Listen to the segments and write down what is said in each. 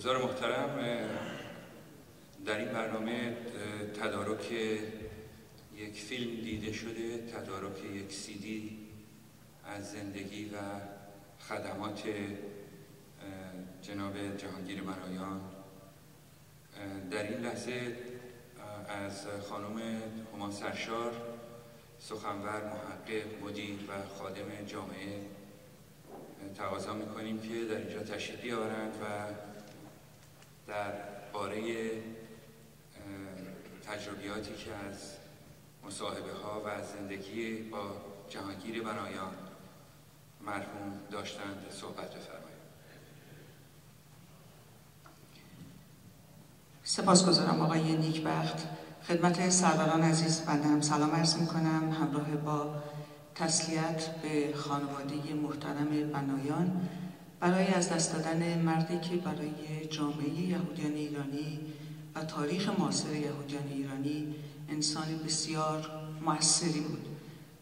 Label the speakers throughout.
Speaker 1: حضار محترم، در این برنامه تدارک یک فیلم دیده شده، تدارک یک CD از زندگی و خدمات جناب جهانگیر بنایان. در این لحظه از خانم هما سرشار، سخنور، محقق، مدیر و خادم جامعه تقاضا میکنیم که در اینجا تشریف بیاورند و در باره تجربیاتی که از مصاحبه ها و از زندگی با جهانگیر بنایان مرحوم داشتند صحبت بفرمایید.
Speaker 2: سپاسگزارم آقای نیکبخت. خدمت سروران عزیز بنده هم سلام عرض میکنم، همراه با تسلیت به خانواده محترم بنایان برای از دست دادن مردی که برای جامعه یهودیان ایرانی و تاریخ معاصر یهودیان ایرانی انسان بسیار مؤثری بود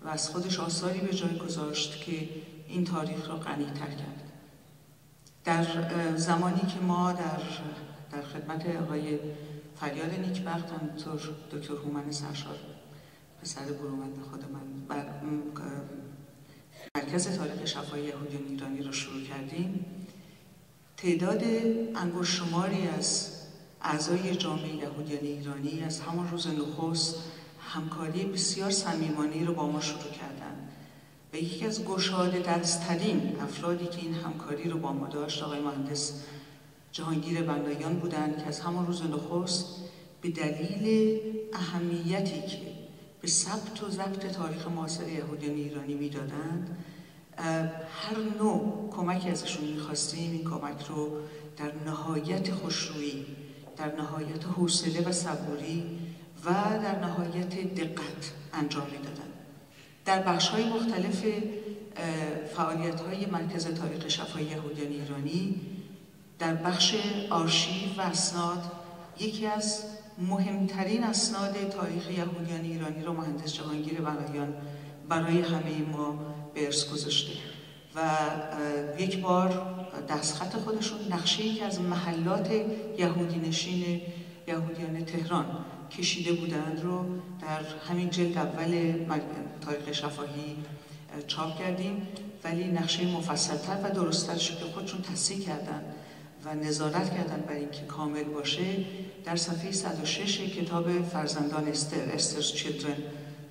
Speaker 2: و از خودش آثاری به جای گذاشت که این تاریخ را غنی‌تر کرد. در زمانی که ما در خدمت آقای فریاد نیکبخت، همینطور دکتر هومن سرشار پسر برومند خود من و مرکز تاریخ شفاهی یهودیان ایرانی را شروع کردیم، تعداد انگشت شماری از اعضای جامعه یهودیان ایرانی از همان روز نخست همکاری بسیار صمیمانه‌ای را با ما شروع کردند و یکی از گشاده دست‌ترین افرادی که این همکاری رو با ما داشت آقای مهندس جهانگیر بنایان بودند که از همان روز نخست به دلیل اهمیتی که به ثبت و ضبط تاریخ معاصر یهودیان ایرانی میدادند، هر نوع کمکی ازشون میخواستیم این کمک رو در نهایت خوشرویی، در نهایت حوصله و صبوری و در نهایت دقت انجام میدادند. در بخش‌های مختلف فعالیت‌های مرکز تاریخ شفاهی یهودیان ایرانی، در بخش آرشیو و اسناد، یکی از مهمترین اسناد تاریخ یهودیان ایرانی را مهندس جهانگیر بنایان برای همه ما به ارث گذاشته و یک بار دستخط خودشون نقشه‌ای که از محلات یهودی نشین یهودیان تهران کشیده بودند رو در همین جلد اول تاریخ شفاهی چاپ کردیم، ولی نقشه مفصل‌تر و درست‌ترش که خودشون تصحیح کردن و نظارت کردن برای اینکه کامل باشه در صفحه 106 کتاب فرزندان استرز چیلدرن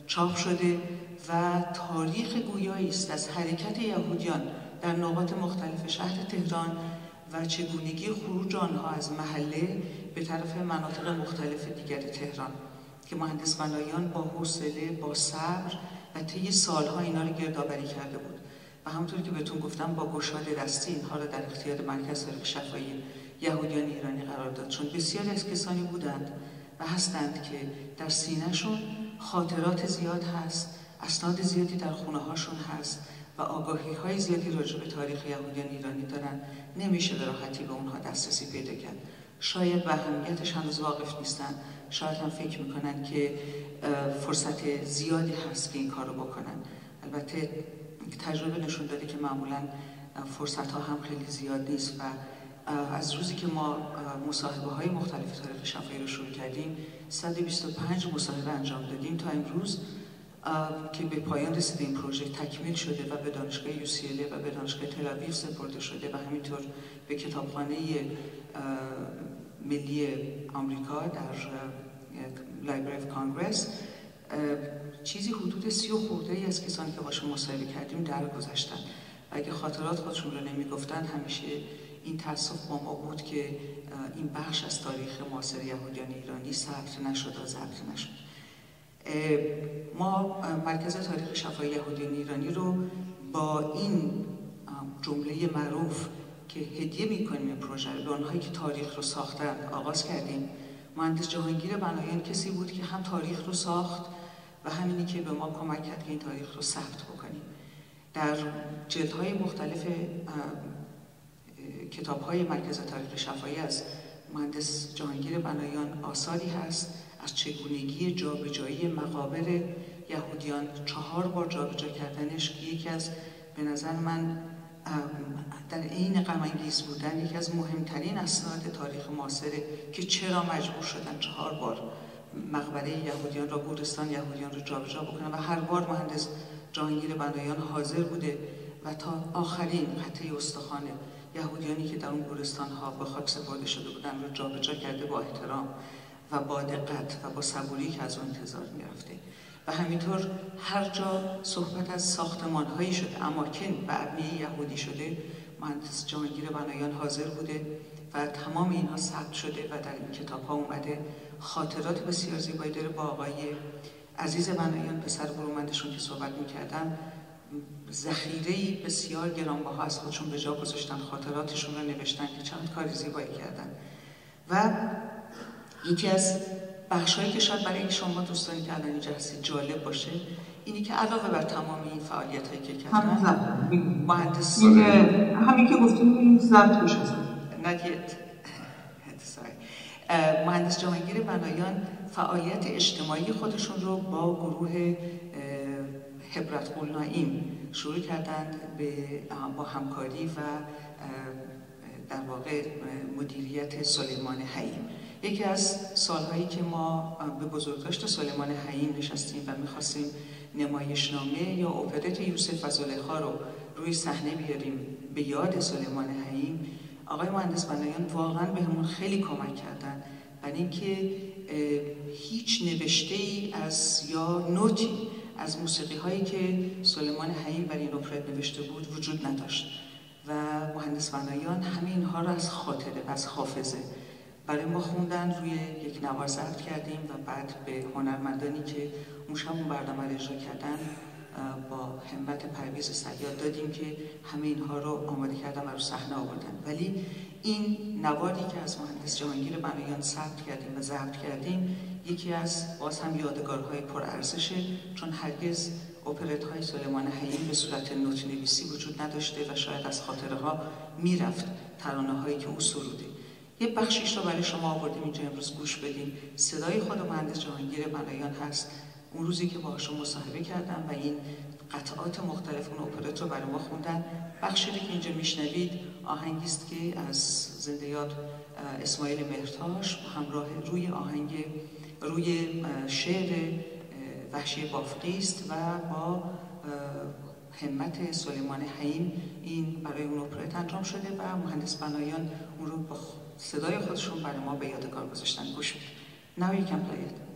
Speaker 2: چاپ شده و تاریخ گویایی است از حرکت یهودیان در نقاط مختلف شهر تهران و چگونگی خروج آنها از محله به طرف مناطق مختلف دیگر تهران که مهندس بنایان با حوصله، با صبر و طی سالها اینا رو گردآوری کرده بود و همونطور که بهتون گفتم با گشاده دستی اینها رو در اختیار مرکز تاریخ شفاهی یهودیان ایرانی قرار داد، چون بسیاری از کسانی بودند و هستند که در سینه‌شون خاطرات زیاد هست، اسناد زیادی در خونه هاشون هست و آگاهی های زیادی راجع به تاریخ یهودیان ایرانی دارن، نمیشه به راحتی به اونها دسترسی پیدا کرد. شاید به اهمیتش هنوز واقف نیستن، شاید هم فکر میکنن که فرصت زیادی هست که این کار رو بکنن. البته تجربه نشون داده که معمولا فرصت ها هم خیلی زیاد نیست و از روزی که ما مصاحبه های مختلف تاریخ شفاهی رو شروع کردیم 125 مصاحبه انجام دادیم تا امروز که به پایان رسیده این پروژه تکمیل شده و به دانشگاه UCLA و به دانشگاه تل‌آویو سپرده شده و همینطور به کتابخانه ملی آمریکا در لایبرری اف کانگرس. چیزی حدود 30 خورده از کسانی که باشون مصاحبه کردیم درگذشتن و اگه خاطرات خودشون رو نمیگفتن همیشه این تأسف با ما بود که این بخش از تاریخ معاصر یهودیان ایرانی ثبت نشد و ضبط نشد. ما مرکز تاریخ شفاهی یهودیان ایرانی رو با این جمله معروف که هدیه میکنیم پروژه رو به آنهایی که تاریخ رو ساختن آغاز کردیم. مهندس جهانگیر بنایان کسی بود که هم تاریخ رو ساخت و همینی که به ما کمک کرد که این تاریخ رو ثبت بکنیم. در جلدهای مختلف کتاب‌های مرکز تاریخ شفاهی از مهندس جهانگیر بنایان آثاری هست از چگونگی جابجایی مقابر یهودیان، 4 بار جابجا کردنش که یکی از به نظر من در عین غم انگیز بودن یکی از مهمترین اسناد تاریخ معاصره که چرا مجبور شدن 4 بار مقبره یهودیان را، گورستان یهودیان را جابجا بکنن و هر بار مهندس جهانگیر بنایان حاضر بوده و تا آخرین قطعه استخوان یهودیانی که در اون گورستان ها به خاک سپرده شده بودن رو جابجا کرده با احترام و با دقت و با صبوری که از اون انتظار می‌رفته. و همینطور هر جا صحبت از ساختمان‌هایی شده، اماکن و ابنیه یهودی شده، مهندس جهانگیر بنایان حاضر بوده و تمام اینها ثبت شده و در این کتاب‌ها اومده. خاطرات بسیار زیبایی داره. با آقای عزیز بنایان پسر برومندشون که صحبت می‌کردم، ذخیره‌ای بسیار گرانبها از خودشون به جا گذاشتن، خاطراتشون رو نوشتن که چند کاری زیبایی کردن. و یکی از بخش‌هایی که شاید برای شما دوستانی که الان اینجا هستید جالب باشه اینی که علاوه بر تمام این فعالیت‌هایی که کردن، مهندس
Speaker 3: همین که گفتیم این ضبط بشه.
Speaker 2: مهندس جهانگیر بنایان فعالیت اجتماعی خودشون رو با گروه حبرت قلنائیم شروع کردند با همکاری و در واقع مدیریت سلیمان حییم. یکی از سالهایی که ما به بزرگداشت سلیمان حییم نشستیم و می‌خواستیم نمایشنامه یا اپرت یوسف و زلیخا رو روی صحنه بیاریم به یاد سلیمان حییم، آقای مهندس بنایان واقعاً بهمون خیلی کمک کردن، برای اینکه هیچ نوشته‌ای از یا نوتی از موسیقی‌هایی که سلیمان حییم برای این اپرت نوشته بود وجود نداشت و مهندس بنایان همه اینها رو از خاطره و از حافظه برای ما خوندن، روی یک نوار ضبط کردیم و بعد به هنرمندانی که اون برنامه رو اجرا کردن با همت پرویز صیاد دادیم که همه اینها رو آماده کردن و رو صحنه آوردن. ولی این نواری که از مهندس جهانگیر بنایان ثبت کردیم و ضبط کردیم یکی از باز هم یادگارهای پرارزشه، چون هرگز اپرت‌های سلیمان حییم به صورت نوت نویسی وجود نداشته و شاید از خاطره ها میرفت ترانه‌هایی که او سروده. یه بخشیش رو برای شما آوردیم اینجا امروز گوش بدیم. صدای خود مهندس جهانگیر بنایان هست اون روزی که باهاشون مصاحبه کردم و این قطعات مختلف اون اپرت رو برای ما خوندن. بخشی که اینجا میشنوید آهنگی است که از زنده یاد اسماعیل مهرتاش همراه روی شعر وحشی بافقی است و با همت سلیمان حییم این برای اون اپرت انجام شده و مهندس بنایان اون رو با صدای خودشون برای ما به یادگار گذاشتن. گوش بدید. Now you can play it.